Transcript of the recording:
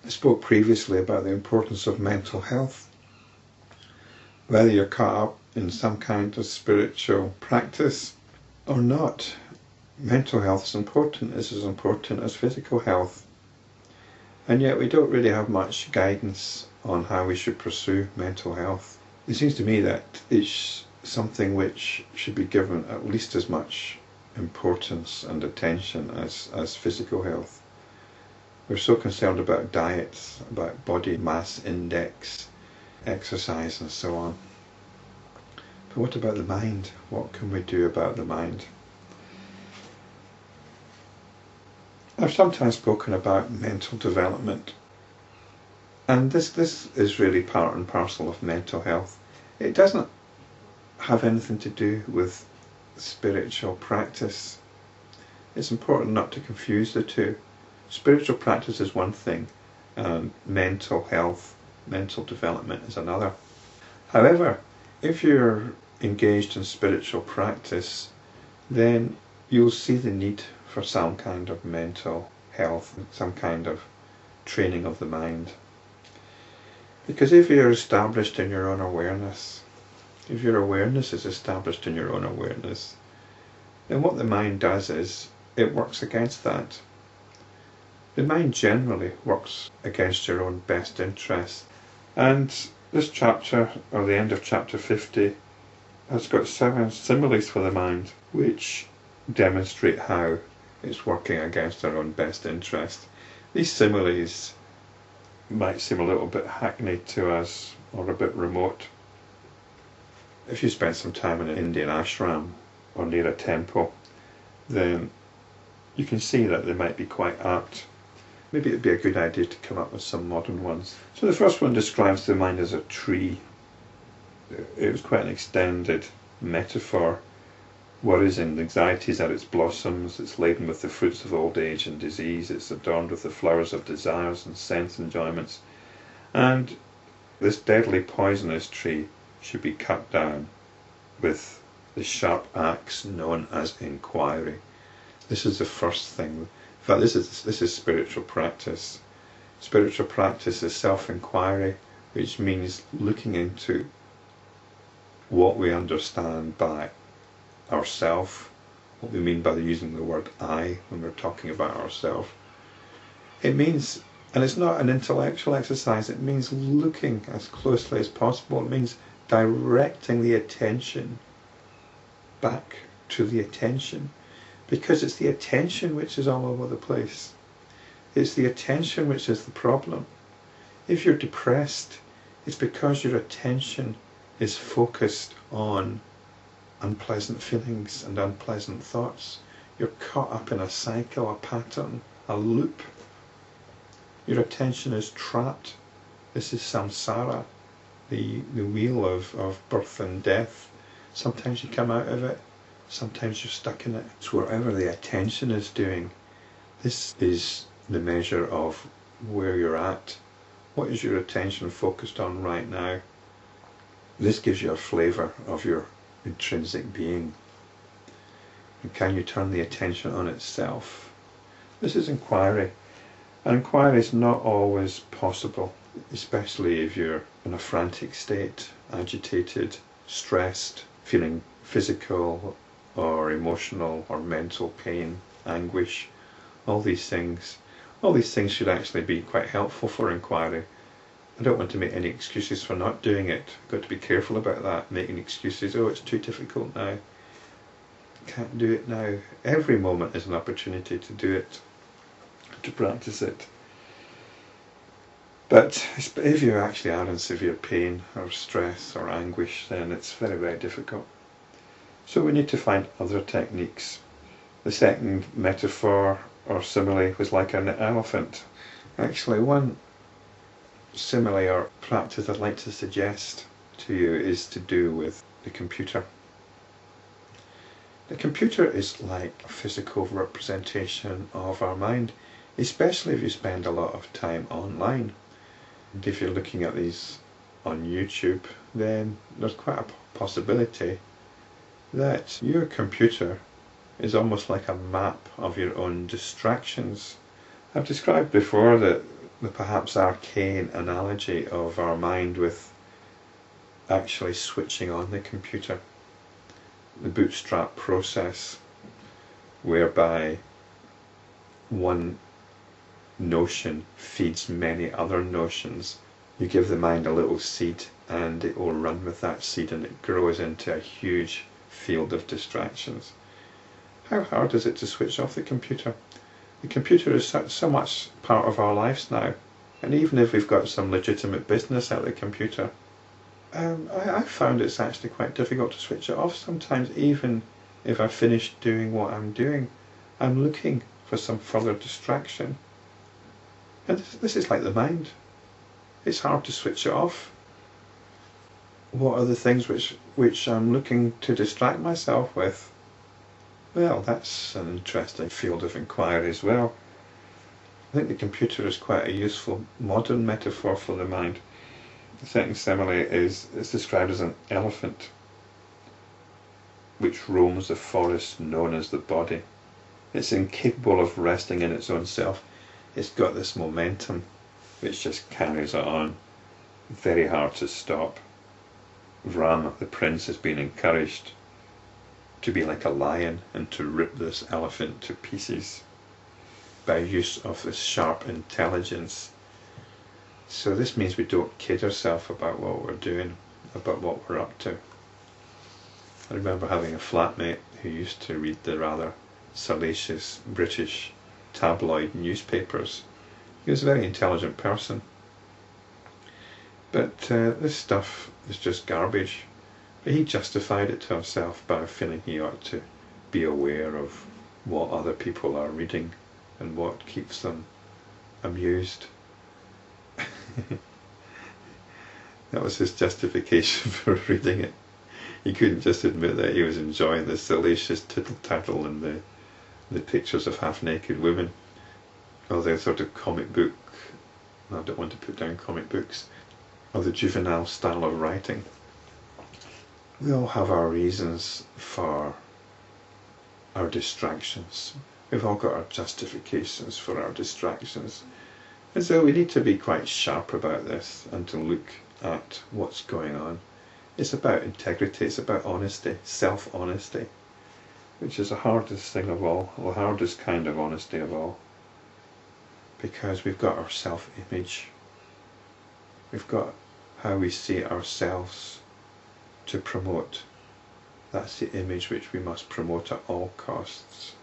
I spoke previously about the importance of mental health. Whether you're caught up in some kind of spiritual practice or not, mental health is important. It's as important as physical health. And yet we don't really have much guidance on how we should pursue mental health. It seems to me that it's something which should be given at least as much importance and attention as physical health. We're so concerned about diets, about body mass index, exercise and so on. But what about the mind? What can we do about the mind? I've sometimes spoken about mental development, and this is really part and parcel of mental health. It doesn't have anything to do with spiritual practice. It's important not to confuse the two. Spiritual practice is one thing, and mental health, mental development is another. However, if you're engaged in spiritual practice, then you'll see the need for some kind of mental health, some kind of training of the mind. Because if you're established in your own awareness, if your awareness is established in your own awareness, then what the mind does is it works against that. The mind generally works against your own best interest. And this chapter, or the end of chapter 50, has got 7 similes for the mind, which demonstrate how it's working against our own best interest. These similes might seem a little bit hackneyed to us, or a bit remote. If you spend some time in an Indian ashram, or near a temple, then you can see that they might be quite apt. Maybe it'd be a good idea to come up with some modern ones. So the first one describes the mind as a tree. It was quite an extended metaphor. Worries and anxieties are its blossoms. It's laden with the fruits of old age and disease. It's adorned with the flowers of desires and sense enjoyments. And this deadly poisonous tree should be cut down with the sharp axe known as enquiry. This is the first thing. In fact, this is spiritual practice. Spiritual practice is self-inquiry, which means looking into what we understand by ourself, what we mean by using the word I when we're talking about ourself. It means, and it's not an intellectual exercise, it means looking as closely as possible. It means directing the attention back to the attention. Because it's the attention which is all over the place. It's the attention which is the problem. If you're depressed, it's because your attention is focused on unpleasant feelings and unpleasant thoughts. You're caught up in a cycle, a pattern, a loop. Your attention is trapped. This is samsara, the wheel of birth and death. Sometimes you come out of it, sometimes you're stuck in it. So whatever the attention is doing, this is the measure of where you're at. What is your attention focused on right now? This gives you a flavour of your intrinsic being. And can you turn the attention on itself? This is inquiry. And inquiry is not always possible, especially if you're in a frantic state, agitated, stressed, feeling physical or emotional or mental pain, anguish, all these things should actually be quite helpful for inquiry. I don't want to make any excuses for not doing it. I've got to be careful about that, making excuses. Oh, it's too difficult now. Can't do it now. Every moment is an opportunity to do it, to practice it. But if you actually are in severe pain or stress or anguish, then it's very, very difficult. So we need to find other techniques. The second metaphor or simile was like an elephant. Actually, one simile or practice I'd like to suggest to you is to do with the computer. The computer is like a physical representation of our mind, especially if you spend a lot of time online. And if you're looking at these on YouTube, then there's quite a possibility that your computer is almost like a map of your own distractions. I've described before that the perhaps arcane analogy of our mind with actually switching on the computer. The bootstrap process, whereby one notion feeds many other notions. You give the mind a little seed and it will run with that seed, and it grows into a huge field of distractions. How hard is it to switch off the computer? The computer is so much part of our lives now, and even if we've got some legitimate business out of the computer, I found it's actually quite difficult to switch it off sometimes. Even if I've finished doing what I'm doing, I'm looking for some further distraction. And this is like the mind. It's hard to switch it off. What are the things which I'm looking to distract myself with? Well, that's an interesting field of inquiry as well. I think the computer is quite a useful modern metaphor for the mind. The second simile is described as an elephant which roams the forest known as the body. It's incapable of resting in its own self. It's got this momentum which just carries it on. Very hard to stop. Ram, the prince, has been encouraged to be like a lion and to rip this elephant to pieces by use of this sharp intelligence. So this means we don't kid ourselves about what we're doing, about what we're up to. I remember having a flatmate who used to read the rather salacious British tabloid newspapers. He was a very intelligent person. But this stuff is just garbage. But he justified it to himself by feeling he ought to be aware of what other people are reading and what keeps them amused. That was his justification for reading it. He couldn't just admit that he was enjoying the salacious tittle-tattle and the pictures of half-naked women, or the sort of comic book, I don't want to put down comic books, or the juvenile style of writing. We all have our reasons for our distractions. We've all got our justifications for our distractions. And so we need to be quite sharp about this and to look at what's going on. It's about integrity, it's about honesty, self-honesty, which is the hardest thing of all, the hardest kind of honesty of all. Because we've got our self-image. We've got how we see ourselves to promote. That's the image which we must promote at all costs.